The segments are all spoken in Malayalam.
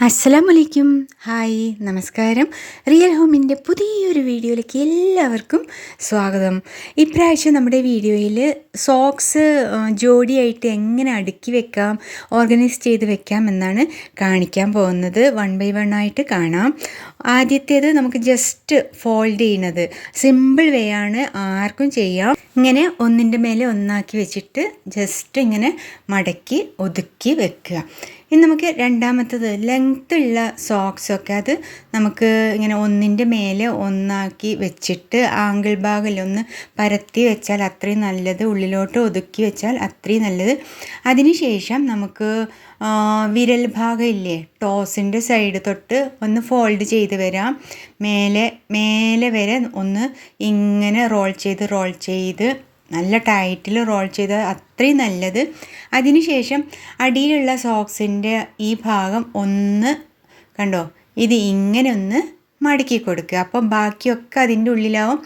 അസ്സലാമലൈക്കും. ഹായ്, നമസ്കാരം. റിയൽ ഹോമിൻ്റെ പുതിയൊരു വീഡിയോയിലേക്ക് എല്ലാവർക്കും സ്വാഗതം. ഇപ്രാവശ്യം നമ്മുടെ വീഡിയോയിൽ സോക്സ് ജോഡിയായിട്ട് എങ്ങനെ അടുക്കി വെക്കാം, ഓർഗനൈസ് ചെയ്ത് വെക്കാം എന്നാണ് കാണിക്കാൻ പോകുന്നത്. 1 by 1 ആയിട്ട് കാണാം. ആദ്യത്തേത് നമുക്ക് ജസ്റ്റ് ഫോൾഡ് ചെയ്യുന്നത് സിമ്പിൾ വേ ആണ്, ആർക്കും ചെയ്യാം. ഇങ്ങനെ ഒന്നിൻ്റെ മേലെ ഒന്നാക്കി വെച്ചിട്ട് ജസ്റ്റ് ഇങ്ങനെ മടക്കി ഒതുക്കി വെക്കുക. ഇനി നമുക്ക് രണ്ടാമത്തത് ലെങ്ത്തുള്ള സോക്സൊക്കെ അത് നമുക്ക് ഇങ്ങനെ ഒന്നിൻ്റെ മേലെ ഒന്നാക്കി വെച്ചിട്ട് ആംഗിൾ ഭാഗമൊന്ന് പരത്തി വെച്ചാൽ അത്രയും നല്ലത്, ഉള്ളിലോട്ട് ഒതുക്കി വെച്ചാൽ അത്രയും നല്ലത്. അതിനുശേഷം നമുക്ക് വിരൽ ഭാഗം ഇല്ലേ, ടോസിൻ്റെ സൈഡ് തൊട്ട് ഒന്ന് ഫോൾഡ് ചെയ്ത് വരാം. മേലെ വരെ ഒന്ന് ഇങ്ങനെ റോൾ ചെയ്ത് നല്ല ടൈറ്റിൽ റോൾ ചെയ്താൽ അത്രയും നല്ലത്. അതിനുശേഷം അടിയിലുള്ള സോക്സിൻ്റെ ഈ ഭാഗം ഒന്ന് കണ്ടോ, ഇത് ഇങ്ങനെ ഒന്ന് മടക്കി കൊടുക്കുക. അപ്പം ബാക്കിയൊക്കെ അതിൻ്റെ ഉള്ളിലാവും.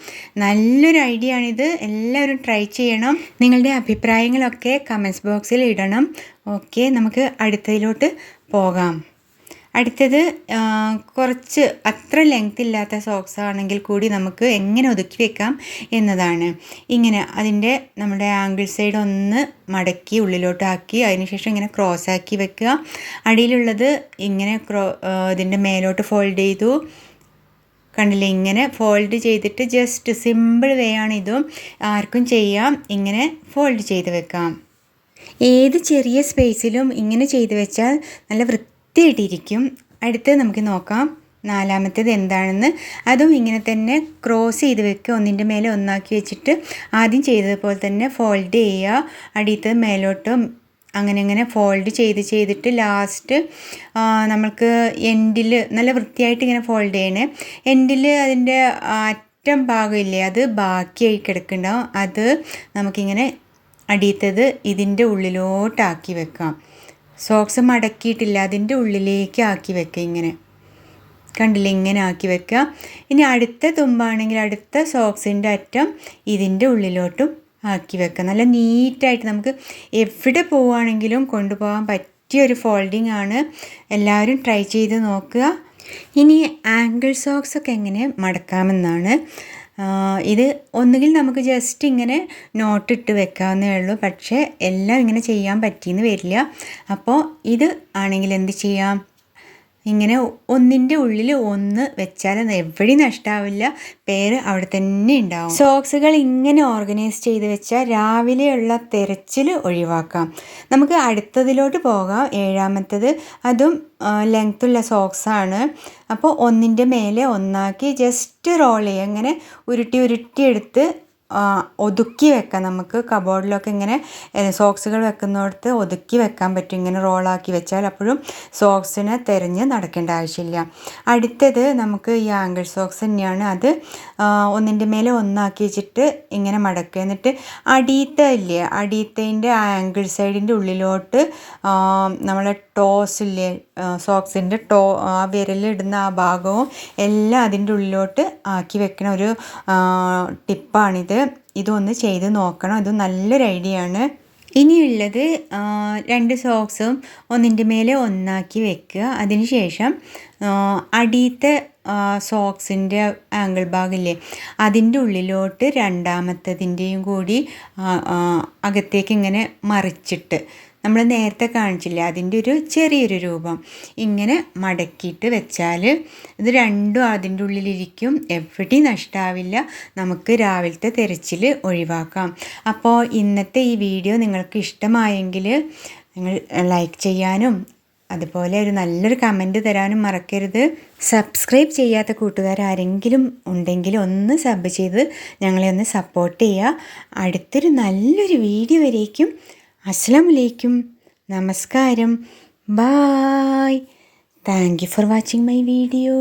നല്ലൊരു ഐഡിയ ആണിത്, എല്ലാവരും ട്രൈ ചെയ്യണം. നിങ്ങളുടെ അഭിപ്രായങ്ങളൊക്കെ കമൻസ് ബോക്സിൽ ഇടണം. ഓക്കെ, നമുക്ക് അടുത്തതിലോട്ട് പോകാം. അടുത്തത് കുറച്ച് അത്ര ലെങ്ത് ഇല്ലാത്ത സോക്സ് ആണെങ്കിൽ കൂടി നമുക്ക് എങ്ങനെ ഒതുക്കി വെക്കാം എന്നതാണ്. ഇങ്ങനെ അതിൻ്റെ നമ്മുടെ ആംഗിൾ സൈഡ് ഒന്ന് മടക്കി ഉള്ളിലോട്ടാക്കി അതിനുശേഷം ഇങ്ങനെ ക്രോസ് ആക്കി വെക്കുക. അടിയിലുള്ളത് ഇങ്ങനെ ഇതിൻ്റെ മേലോട്ട് ഫോൾഡ് ചെയ്തു. കണ്ടില്ലേ, ഇങ്ങനെ ഫോൾഡ് ചെയ്തിട്ട് ജസ്റ്റ് സിമ്പിൾ വേ ആണ് ഇതും, ആർക്കും ചെയ്യാം. ഇങ്ങനെ ഫോൾഡ് ചെയ്ത് വെക്കാം. ഏത് ചെറിയ സ്പേസിലും ഇങ്ങനെ ചെയ്ത് വെച്ചാൽ നല്ല വൃത്തിയായിട്ടിരിക്കും. അടുത്ത് നമുക്ക് നോക്കാം നാലാമത്തേത് എന്താണെന്ന്. അതും ഇങ്ങനെ തന്നെ ക്രോസ് ചെയ്ത് വെക്കുക, ഒന്നിൻ്റെ മേലെ ഒന്നാക്കി വെച്ചിട്ട് ആദ്യം ചെയ്തതുപോലെ തന്നെ ഫോൾഡ് ചെയ്യുക. അടിയത്തത് മേലോട്ടും അങ്ങനെ ഫോൾഡ് ചെയ്തിട്ട് ലാസ്റ്റ് നമ്മൾക്ക് എൻഡിൽ നല്ല വൃത്തിയായിട്ട് ഇങ്ങനെ ഫോൾഡ് ചെയ്യണേ. എൻഡിൽ അതിൻ്റെ അറ്റം ഭാഗമില്ലേ, അത് ബാക്കിയായി കിടക്കുന്നുണ്ടാവും. അത് നമുക്കിങ്ങനെ അടിയത്തത് ഇതിൻ്റെ ഉള്ളിലോട്ടാക്കി വെക്കാം. സോക്സ് മടക്കിയിട്ടില്ല, അതിൻ്റെ ഉള്ളിലേക്ക് ആക്കി വെക്കുക. ഇങ്ങനെ കണ്ടില്ലേ, ഇങ്ങനെ ആക്കി വെക്കുക. ഇനി അടുത്ത തുമ്പാണെങ്കിൽ അടുത്ത സോക്സിൻ്റെ അറ്റം ഇതിൻ്റെ ഉള്ളിലോട്ടും ആക്കി വെക്കുക. നല്ല നീറ്റായിട്ട് നമുക്ക് എവിടെ പോവുകയാണെങ്കിലും കൊണ്ടുപോകാൻ പറ്റിയൊരു ഫോൾഡിങ് ആണ്. എല്ലാവരും ട്രൈ ചെയ്ത് നോക്കുക. ഇനി ആംഗിൾ സോക്സൊക്കെ എങ്ങനെ മടക്കാമെന്നാണ്. ഇത് ഒന്നുകിൽ നമുക്ക് ജസ്റ്റ് ഇങ്ങനെ നോട്ടിട്ട് വെക്കാവുന്നേ ഉള്ളൂ, പക്ഷേ എല്ലാം ഇങ്ങനെ ചെയ്യാൻ പറ്റിയെന്ന് വരില്ല. അപ്പോൾ ഇത് ആണെങ്കിൽ എന്ത് ചെയ്യാം, ഇങ്ങനെ ഒന്നിൻ്റെ ഉള്ളിൽ ഒന്ന് വെച്ചാൽ എവിടെയും നഷ്ടമാവില്ല, പേര് അവിടെ തന്നെ ഉണ്ടാവും. സോക്സുകൾ ഇങ്ങനെ ഓർഗനൈസ് ചെയ്ത് വെച്ചാൽ രാവിലെയുള്ള തിരച്ചിൽ ഒഴിവാക്കാം. നമുക്ക് അടുത്തതിലോട്ട് പോകാം. ഏഴാമത്തേത് അതും ലെങ്ത്തുള്ള സോക്സാണ്. അപ്പോൾ ഒന്നിൻ്റെ മേലെ ഒന്നാക്കി ജസ്റ്റ് റോൾ ചെയ്യുക. ഇങ്ങനെ ഉരുട്ടി എടുത്ത് ഒതുക്കി വെക്കാം. നമുക്ക് കബോർഡിലൊക്കെ ഇങ്ങനെ സോക്സുകൾ വെക്കുന്നിടത്ത് ഒതുക്കി വെക്കാൻ പറ്റും. ഇങ്ങനെ റോളാക്കി വെച്ചാൽ അപ്പോഴും സോക്സിനെ തിരഞ്ഞ് നടക്കേണ്ട ആവശ്യമില്ല. അടുത്തത് നമുക്ക് ഈ ആംഗിൾ സോക്സ് തന്നെയാണ്. അത് ഒന്നിൻ്റെ മേലെ ഒന്നാക്കി വെച്ചിട്ട് ഇങ്ങനെ മടക്കുക. എന്നിട്ട് അടിയത്തതിൻ്റെ ആ ആംഗിൾ സൈഡിൻ്റെ ഉള്ളിലോട്ട് നമ്മളെ ടോസില്ലേ, സോക്സിൻ്റെ ആ വിരലിടുന്ന ആ ഭാഗവും എല്ലാം അതിൻ്റെ ഉള്ളിലോട്ട് ആക്കി വെക്കണ ഒരു ടിപ്പാണിത്. ഇതൊന്ന് ചെയ്ത് നോക്കണം, ഇത് നല്ലൊരു ഐഡിയ ആണ്. ഇനിയുള്ളത് 2 സോക്സും ഒന്നിൻ്റെ മേലെ ഒന്നാക്കി വെക്കുക. അതിനുശേഷം അടിയത്തെ സോക്സിൻ്റെ ആംഗിൾ ഭാഗമില്ലേ, അതിൻ്റെ ഉള്ളിലോട്ട് രണ്ടാമത്തതിൻ്റെയും കൂടി അകത്തേക്ക് ഇങ്ങനെ മറിച്ചിട്ട് നമ്മൾ നേരത്തെ കാണിച്ചില്ലേ അതിൻ്റെ ഒരു ചെറിയൊരു രൂപം ഇങ്ങനെ മടക്കിയിട്ട് വെച്ചാൽ ഇത് രണ്ടും അതിൻ്റെ ഉള്ളിലിരിക്കും, എവിടെയും നഷ്ടമാവില്ല. നമുക്ക് രാവിലത്തെ തിരച്ചിൽ ഒഴിവാക്കാം. അപ്പോൾ ഇന്നത്തെ ഈ വീഡിയോ നിങ്ങൾക്ക് ഇഷ്ടമായെങ്കിൽ നിങ്ങൾ ലൈക്ക് ചെയ്യാനും അതുപോലെ ഒരു നല്ലൊരു കമൻറ്റ് തരാനും മറക്കരുത്. സബ്സ്ക്രൈബ് ചെയ്യാത്ത കൂട്ടുകാരാരെങ്കിലും ഉണ്ടെങ്കിൽ ഒന്ന് സബ് ചെയ്ത് ഞങ്ങളെ ഒന്ന് സപ്പോർട്ട് ചെയ്യുക. അടുത്തൊരു നല്ലൊരു വീഡിയോ വരേക്കും അസ്സലാമലൈക്കും, നമസ്കാരം, bye. Thank you for watching my video.